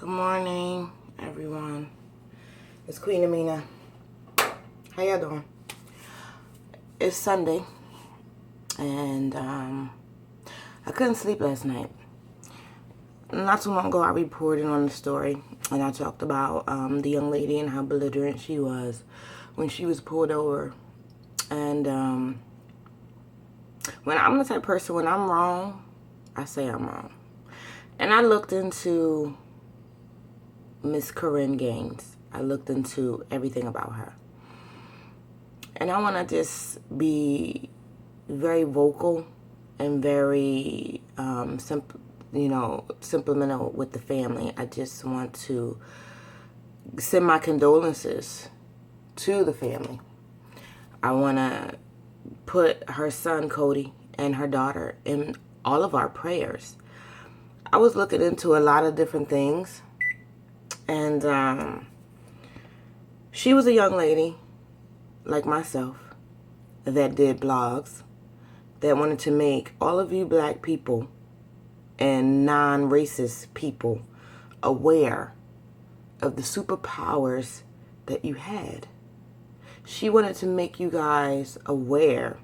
Good morning, everyone. It's Queen Amina. How y'all doing? It's Sunday, and I couldn't sleep last night. Not too long ago, I reported on the story, and I talked about the young lady and how belligerent she was when she was pulled over. And when I'm the type of person, when I'm wrong, I say I'm wrong. And I looked into Miss Korryn Gaines. I looked into everything about her. And I want to just be very vocal and very sentimental with the family. I just want to send my condolences to the family. I want to put her son, Cody, and her daughter in all of our prayers. I was looking into a lot of different things. And she was a young lady, like myself, that did blogs, that wanted to make all of you black people and non-racist people aware of the superpowers that you had. She wanted to make you guys aware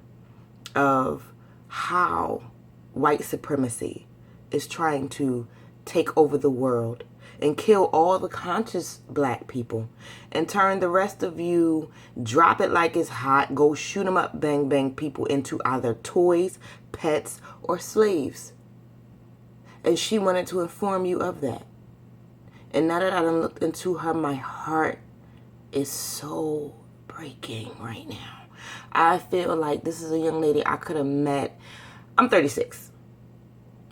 of how white supremacy is trying to take over the world and kill all the conscious black people and turn the rest of you, drop it like it's hot, go shoot 'em up, bang, bang people into either toys, pets, or slaves. And she wanted to inform you of that. And now that I done looked into her, my heart is so breaking right now. I feel like this is a young lady I could have met. I'm 36.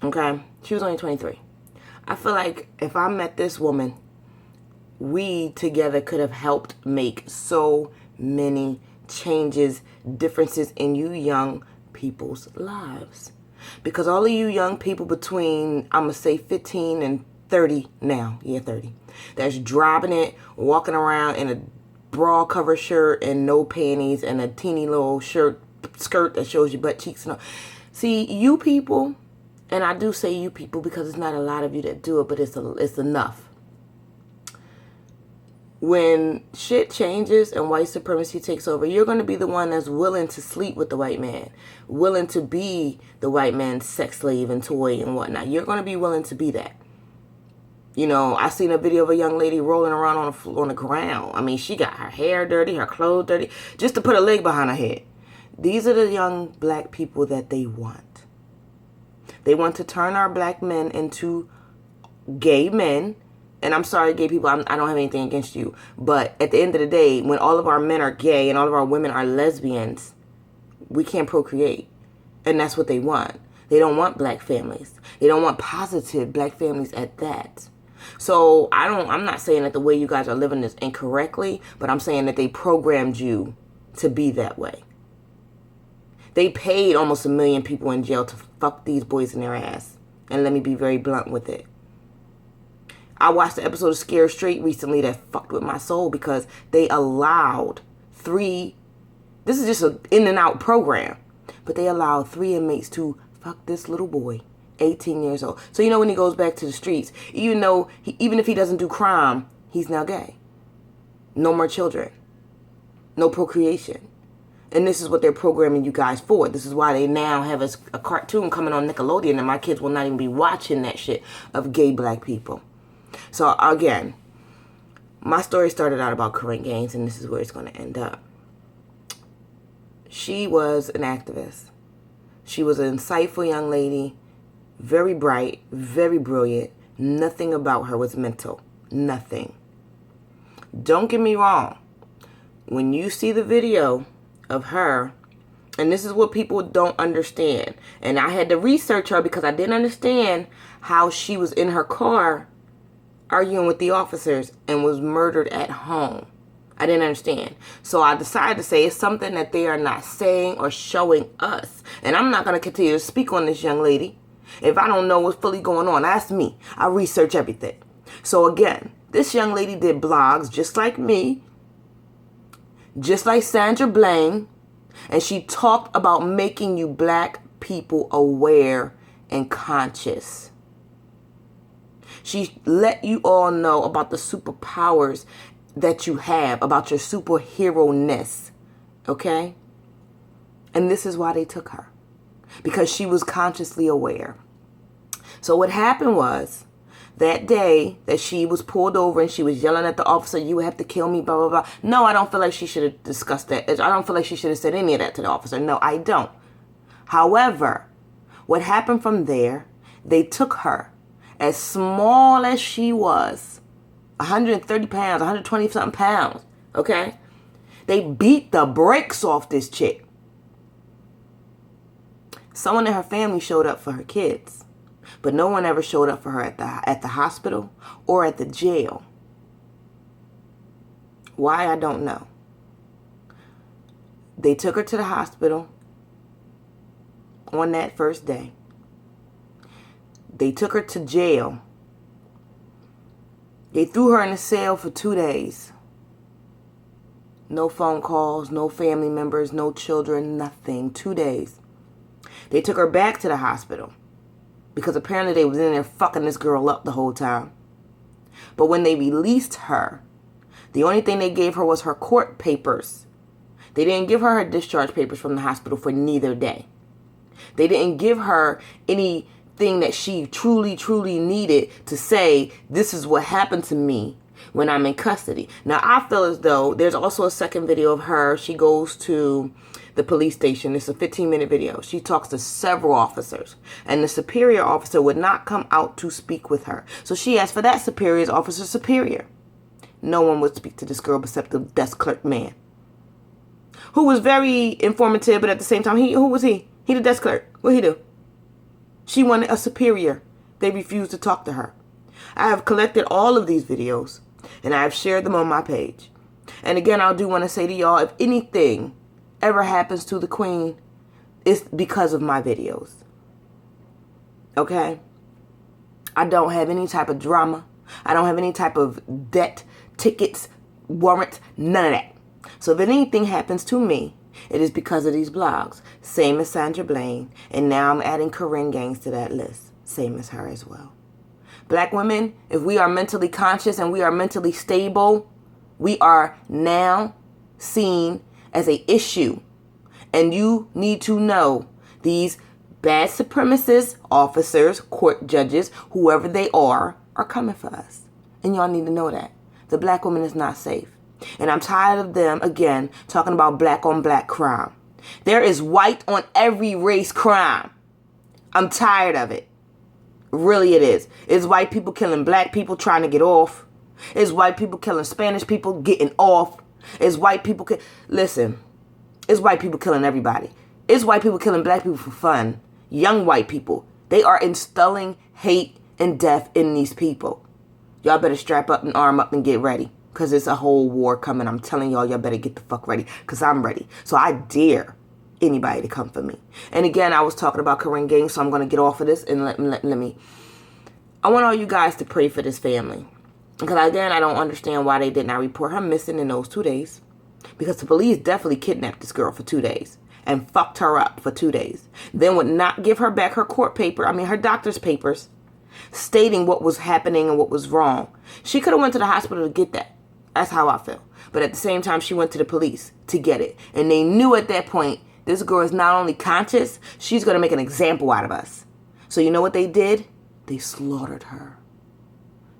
Okay? She was only 23. I feel like if I met this woman, we together could have helped make so many changes, differences in you young people's lives. Because all of you young people between, I'm going to say 15 and 30 now, 30, that's driving it, walking around in a bra cover shirt and no panties and a teeny little skirt that shows your butt cheeks and all. See, you people, and I do say you people because it's not a lot of you that do it, but it's enough. When shit changes and white supremacy takes over, you're going to be the one that's willing to sleep with the white man, willing to be the white man's sex slave and toy and whatnot. You're going to be willing to be that. You know, I seen a video of a young lady rolling around on the ground. I mean, she got her hair dirty, her clothes dirty, just to put a leg behind her head. These are the young black people that they want. They want to turn our black men into gay men. And I'm sorry, gay people, I don't have anything against you. But at the end of the day, when all of our men are gay and all of our women are lesbians, we can't procreate. And that's what they want. They don't want black families. They don't want positive black families at that. So I'm not saying that the way you guys are living is incorrectly, but I'm saying that they programmed you to be that way. They paid almost 1 million people in jail to fuck these boys in their ass. And let me be very blunt with it. I watched the episode of Scared Straight recently that fucked with my soul because they allowed this is just an in and out program, but they allowed 3 inmates to fuck this little boy, 18 years old. So you know when he goes back to the streets, even if he doesn't do crime, he's now gay. No more children. No procreation. And this is what they're programming you guys for. This is why they now have a cartoon coming on Nickelodeon and my kids will not even be watching that shit of gay black people. So again, my story started out about Korryn Gaines and this is where it's going to end up. She was an activist. She was an insightful young lady, very bright, very brilliant. Nothing about her was mental. Nothing. Don't get me wrong. When you see the video of her, and this is what people don't understand, and I had to research her because I didn't understand how she was in her car arguing with the officers and was murdered at home. I didn't understand. So I decided to say it's something that they are not saying or showing us. And I'm not going to continue to speak on this young lady if I don't know what's fully going on. Ask me. I research everything. So again, this young lady did blogs just like me, just like Sandra Bland, and she talked about making you black people aware and conscious. She let you all know about the superpowers that you have, about your superhero-ness, okay? And this is why they took her, because she was consciously aware. So what happened was, that day that she was pulled over and she was yelling at the officer, you have to kill me, blah, blah, blah. No, I don't feel like she should have discussed that. I don't feel like she should have said any of that to the officer. No, I don't. However, what happened from there, they took her, as small as she was, 130 pounds, 120 something pounds, okay? They beat the brakes off this chick. Someone in her family showed up for her kids, but no one ever showed up for her at the hospital or at the jail. Why, I don't know. They took her to the hospital on that first day. They took her to jail. They threw her in a cell for 2 days. No phone calls, no family members, no children, nothing. 2 days. They took her back to the hospital because apparently they was in there fucking this girl up the whole time. But when they released her, the only thing they gave her was her court papers. They didn't give her her discharge papers from the hospital for neither day. They didn't give her anything that she truly, truly needed to say, this is what happened to me when I'm in custody. Now, I feel as though there's also a second video of her. She goes to the police station. It's a 15-minute video. She talks to several officers, and the superior officer would not come out to speak with her. So she asked for that superior's officer superior. No one would speak to this girl except the desk clerk man, who was very informative, but at the same time, who was he? He the desk clerk. What'd he do? She wanted a superior. They refused to talk to her. I have collected all of these videos, and I have shared them on my page. And again, I do want to say to y'all, if anything ever happens to the queen, it's because of my videos. Okay? I don't have any type of drama. I don't have any type of debt, tickets, warrants, none of that. So if anything happens to me, it is because of these blogs. Same as Sandra Blaine. And now I'm adding Corinne Gaines to that list. Same as her as well. Black women, if we are mentally conscious and we are mentally stable, we are now seen as an issue. And you need to know these bad supremacist officers, court judges, whoever they are coming for us. And y'all need to know that. The black woman is not safe. And I'm tired of them, again, talking about black on black crime. There is white on every race crime. I'm tired of it. Really it is. It's white people killing black people trying to get off. It's white people killing Spanish people getting off. It's white people... Listen, it's white people killing everybody. It's white people killing black people for fun. Young white people. They are instilling hate and death in these people. Y'all better strap up and arm up and get ready. Because it's a whole war coming. I'm telling y'all better get the fuck ready. Because I'm ready. So I dare anybody to come for me. And again, I was talking about Corinne Gaines, so I'm going to get off of this and let me. I want all you guys to pray for this family. Because again, I don't understand why they did not report her missing in those 2 days. Because the police definitely kidnapped this girl for 2 days. And fucked her up for 2 days. Then would not give her back her her doctor's papers. Stating what was happening and what was wrong. She could have went to the hospital to get that. That's how I feel. But at the same time, she went to the police to get it. And they knew at that point, this girl is not only conscious, she's going to make an example out of us. So you know what they did? They slaughtered her.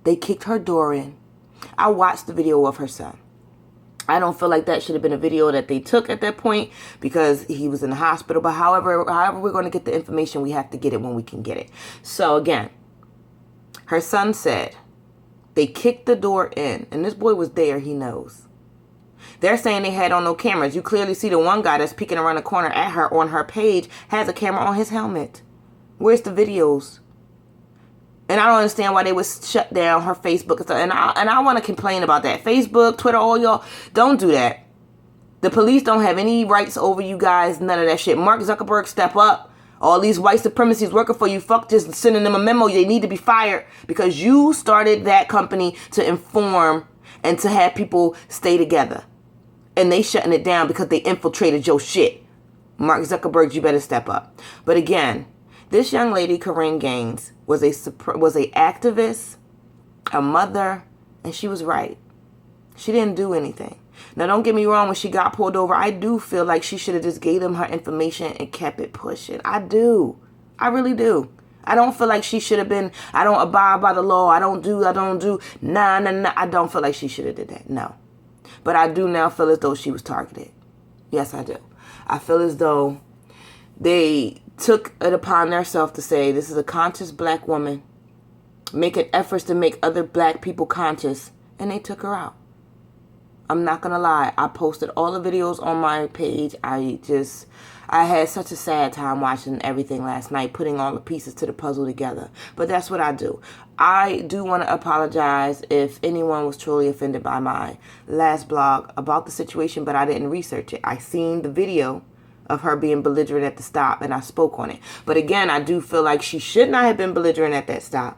They kicked her door in. I watched the video of her son. I don't feel like that should have been a video that they took at that point because he was in the hospital. But however we're going to get the information, we have to get it when we can get it. So again, her son said they kicked the door in. And this boy was there, he knows. They're saying they had on no cameras. You clearly see the one guy that's peeking around the corner at her on her page has a camera on his helmet. Where's the videos? And I don't understand why they would shut down her Facebook and stuff. And I want to complain about that. Facebook, Twitter, all y'all, don't do that. The police don't have any rights over you guys. None of that shit. Mark Zuckerberg, step up. All these white supremacists working for you. Fuck just sending them a memo. They need to be fired because you started that company to inform and to have people stay together. And they shutting it down because they infiltrated your shit. Mark Zuckerberg, you better step up. But again, this young lady, Corinne Gaines, was a activist a mother, and she was right. She didn't do anything. Now, don't get me wrong. When she got pulled over, I do feel like she should have just gave them her information and kept it pushing. I do. I really do. I don't feel like she should have been, I don't abide by the law. I don't do. Nah. I don't feel like she should have did that. No. But I do now feel as though she was targeted. Yes, I do. I feel as though they took it upon themselves to say, this is a conscious black woman making efforts to make other black people conscious, and they took her out. I'm not going to lie. I posted all the videos on my page. I had such a sad time watching everything last night, putting all the pieces to the puzzle together. But that's what I do. I do want to apologize if anyone was truly offended by my last blog about the situation, but I didn't research it. I seen the video of her being belligerent at the stop, and I spoke on it. But again, I do feel like she should not have been belligerent at that stop.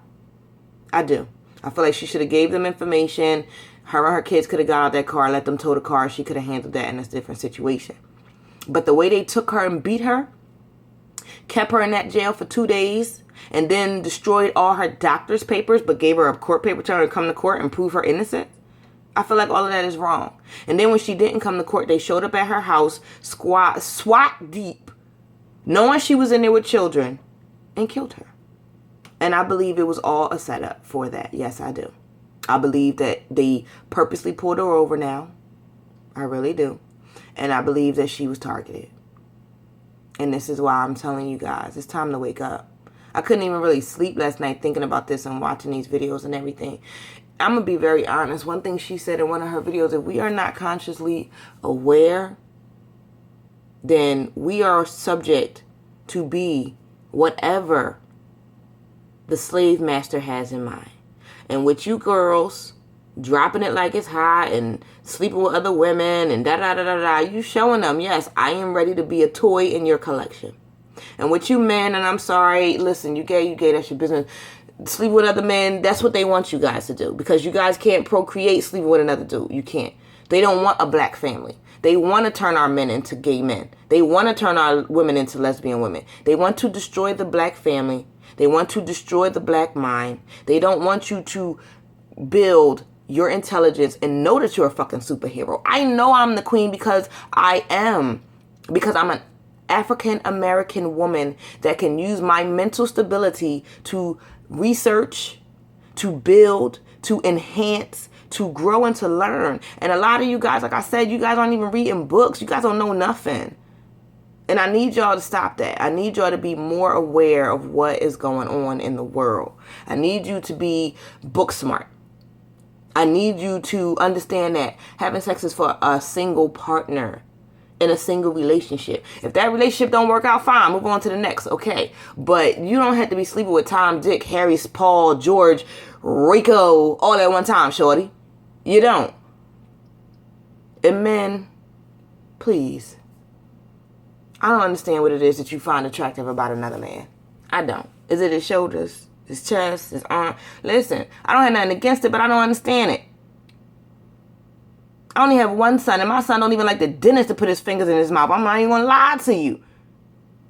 I do. I feel like she should have gave them information. Her and her kids could have got out that car, let them tow the car. She could have handled that in a different situation. But the way they took her and beat her, kept her in that jail for 2 days, and then destroyed all her doctor's papers, but gave her a court paper telling her to come to court and prove her innocent, I feel like all of that is wrong. And then when she didn't come to court, they showed up at her house, SWAT deep, knowing she was in there with children, and killed her. And I believe it was all a setup for that. Yes, I do. I believe that they purposely pulled her over now. I really do. And I believe that she was targeted. And this is why I'm telling you guys, it's time to wake up. I couldn't even really sleep last night thinking about this and watching these videos and everything. I'm going to be very honest. One thing she said in one of her videos, if we are not consciously aware, then we are subject to be whatever the slave master has in mind. And with you girls dropping it like it's hot and sleeping with other women and you showing them, yes, I am ready to be a toy in your collection. And with you men, and I'm sorry, listen, you gay, that's your business. Sleep with other men, that's what they want you guys to do. Because you guys can't procreate sleeping with another dude. You can't. They don't want a black family. They want to turn our men into gay men. They want to turn our women into lesbian women. They want to destroy the black family. They want to destroy the black mind. They don't want you to build your intelligence and know that you're a fucking superhero. I know I'm the queen because I am. Because I'm an African American woman that can use my mental stability to research, to build, to enhance, to grow and to learn. And a lot of you guys, like I said, you guys aren't even reading books. You guys don't know nothing. And I need y'all to stop that. I need y'all to be more aware of what is going on in the world. I need you to be book smart. I need you to understand that having sex is for a single partner in a single relationship. If that relationship don't work out, fine, move on to the next. Okay. But you don't have to be sleeping with Tom, Dick, Harry, Paul, George, Rico, all at one time, shorty. You don't. And men, please. I don't understand what it is that you find attractive about another man. I don't. Is it his shoulders, his chest, his arm? Listen, I don't have nothing against it, but I don't understand it. I only have one son, and my son don't even like the dentist to put his fingers in his mouth. I'm not even going to lie to you.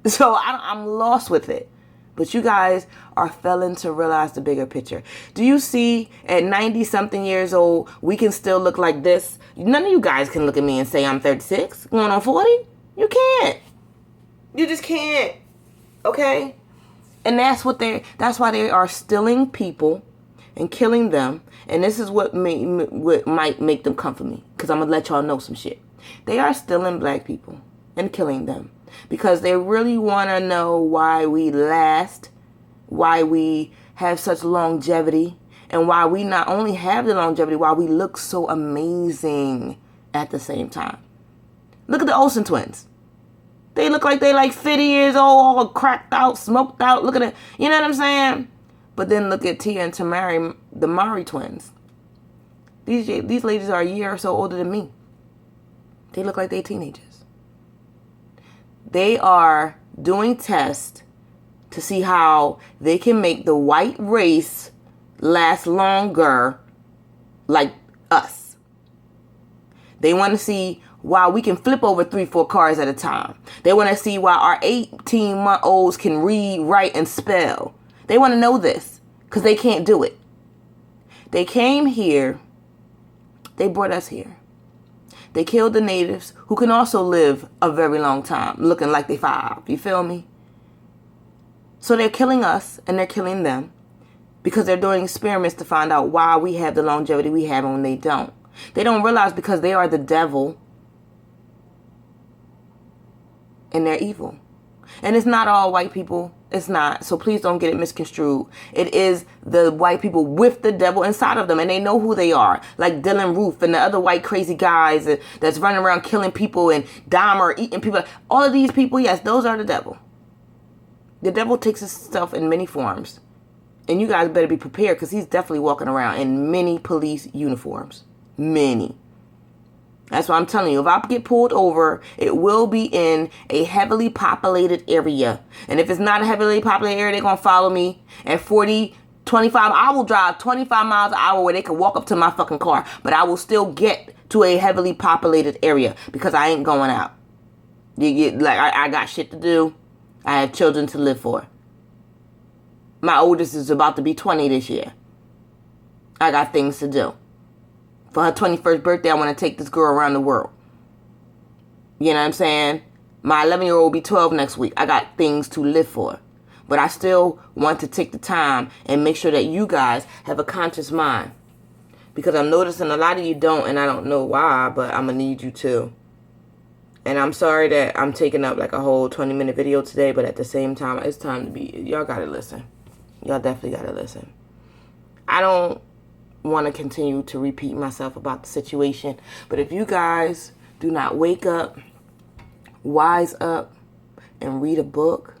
So I'm lost with it. But you guys are failing to realize the bigger picture. Do you see at 90-something years old, we can still look like this? None of you guys can look at me and say I'm 36, going on 40. You can't. You just can't. Okay? And that's why they are stealing people and killing them. And this is what might make them come for me. Because I'm going to let y'all know some shit. They are stealing black people and killing them. Because they really want to know why we last. Why we have such longevity. And why we not only have the longevity, why we look so amazing at the same time. Look at the Olsen twins. They look like they like 50 years old, all cracked out, smoked out. Look at it. You know what I'm saying? But then look at Tia and Tamari, the Mari twins. These ladies are a year or so older than me. They look like they're teenagers. They are doing tests to see how they can make the white race last longer like us. They want to see why we can flip over 3-4 cars at a time. They want to see why our 18-month-olds can read, write, and spell. They want to know this because they can't do it. They came here. They brought us here. They killed the natives, who can also live a very long time, looking like they 5. You feel me? So they're killing us, and they're killing them, because they're doing experiments to find out why we have the longevity we have and when they don't. They don't realize because they are the devil, and they're evil. And it's not all white people. It's not. So please don't get it misconstrued. It is the white people with the devil inside of them. And they know who they are. Like Dylan Roof and the other white crazy guys that's running around killing people, and Dahmer eating people. All of these people, yes, those are the devil. The devil takes himself in many forms. And you guys better be prepared, because he's definitely walking around in many police uniforms. Many. That's why I'm telling you, if I get pulled over, it will be in a heavily populated area. And if it's not a heavily populated area, they're going to follow me at 40, 25. I will drive 25 miles an hour where they can walk up to my fucking car. But I will still get to a heavily populated area, because I ain't going out. I got shit to do. I have children to live for. My oldest is about to be 20 this year. I got things to do. For her 21st birthday, I want to take this girl around the world. You know what I'm saying? My 11-year-old will be 12 next week. I got things to live for. But I still want to take the time and make sure that you guys have a conscious mind. Because I'm noticing a lot of you don't, and I don't know why, but I'm going to need you to. And I'm sorry that I'm taking up like a whole 20-minute video today, but at the same time, it's time to be... Y'all got to listen. Y'all definitely got to listen. I don't want to continue to repeat myself about the situation, but if you guys do not wake up, wise up, and read a book.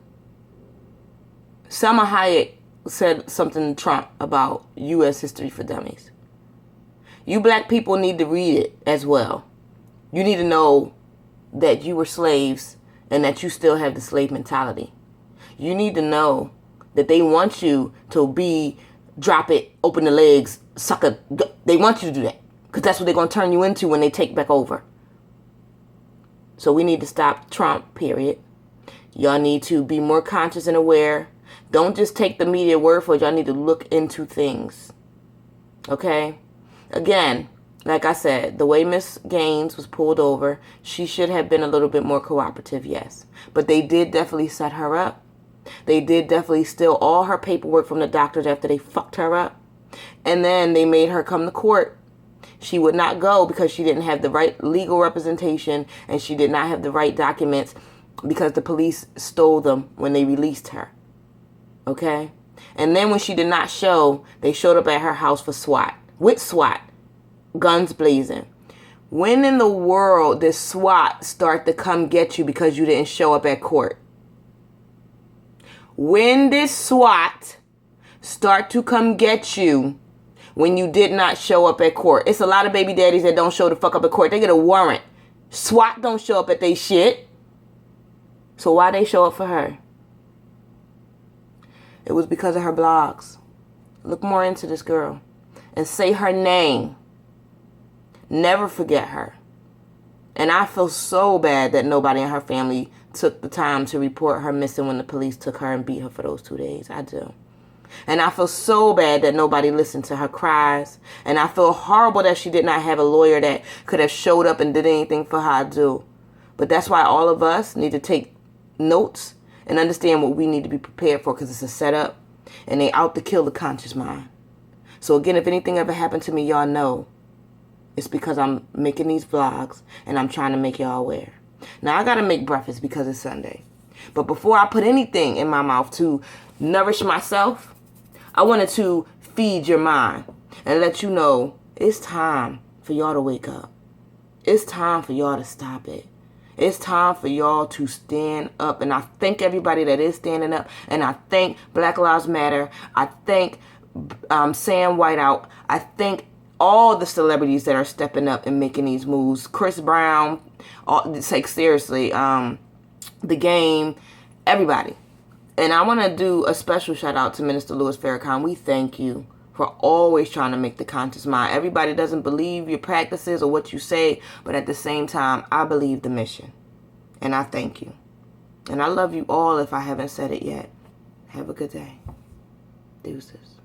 Selma Hayek said something to Trump about U.S. History for Dummies. You black people need to read it as well. You need to know that you were slaves and that you still have the slave mentality. You need to know that they want you to be, drop it, open the legs, sucker. They want you to do that, because that's what they're going to turn you into when they take back over. So we need to stop Trump, period. Y'all need to be more conscious and aware. Don't just take the media word for it. Y'all need to look into things. Okay? Again, like I said, the way Miss Gaines was pulled over, she should have been a little bit more cooperative, yes. But they did definitely set her up. They did definitely steal all her paperwork from the doctors after they fucked her up. And then they made her come to court. She would not go because she didn't have the right legal representation, and she did not have the right documents because the police stole them when they released her. Okay? And then when she did not show, they showed up at her house for SWAT. With SWAT. Guns blazing. When in the world did SWAT start to come get you because you didn't show up at court? When did SWAT start to come get you when you did not show up at court? It's a lot of baby daddies that don't show the fuck up at court. They get a warrant. SWAT don't show up at they shit. So why they show up for her? It was because of her blogs. Look more into this girl and say her name. Never forget her. And I feel so bad that nobody in her family took the time to report her missing when the police took her and beat her for those 2 days. I do. And I feel so bad that nobody listened to her cries. And I feel horrible that she did not have a lawyer that could have showed up and did anything for her. I do. But that's why all of us need to take notes and understand what we need to be prepared for, because it's a setup and they out to kill the conscious mind. So again, if anything ever happened to me, y'all know it's because I'm making these vlogs and I'm trying to make y'all aware. Now, I got to make breakfast because it's Sunday. But before I put anything in my mouth to nourish myself, I wanted to feed your mind and let you know it's time for y'all to wake up. It's time for y'all to stop it. It's time for y'all to stand up. And I thank everybody that is standing up. And I thank Black Lives Matter. I thank Sam Whiteout. I thank all the celebrities that are stepping up and making these moves. Chris Brown, like seriously, The Game, everybody. And I want to do a special shout out to Minister Louis Farrakhan. We thank you for always trying to make the conscious mind. Everybody doesn't believe your practices or what you say, but at the same time, I believe the mission. And I thank you. And I love you all if I haven't said it yet. Have a good day. Deuces.